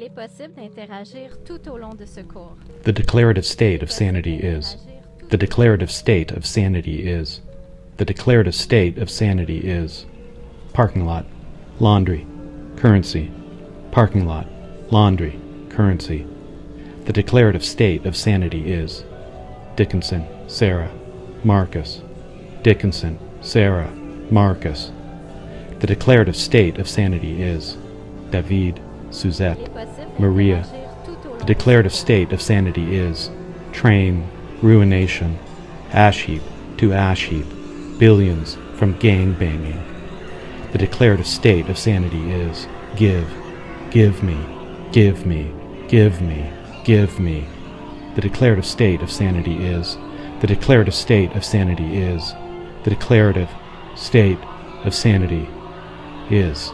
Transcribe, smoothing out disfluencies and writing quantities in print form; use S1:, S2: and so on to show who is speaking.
S1: Il est possible d'interagir tout au long de ce cours.
S2: The declarative state of sanity is. The declarative state of sanity is. The declarative state of sanity is. Parking lot, laundry, currency. Parking lot, laundry, currency. The declarative state of sanity is. Dickinson, Sarah, Marcus. Dickinson, Sarah, Marcus. The declarative state of sanity is. David, Suzette, Maria. The declarative state of sanity is. Train, ruination, ash heap to ash heap, billions from gang banging. The declarative state of sanity is. Give, give me, give me, give me, give me. The declarative state of sanity is. The declarative state of sanity is. The declarative state of sanity is.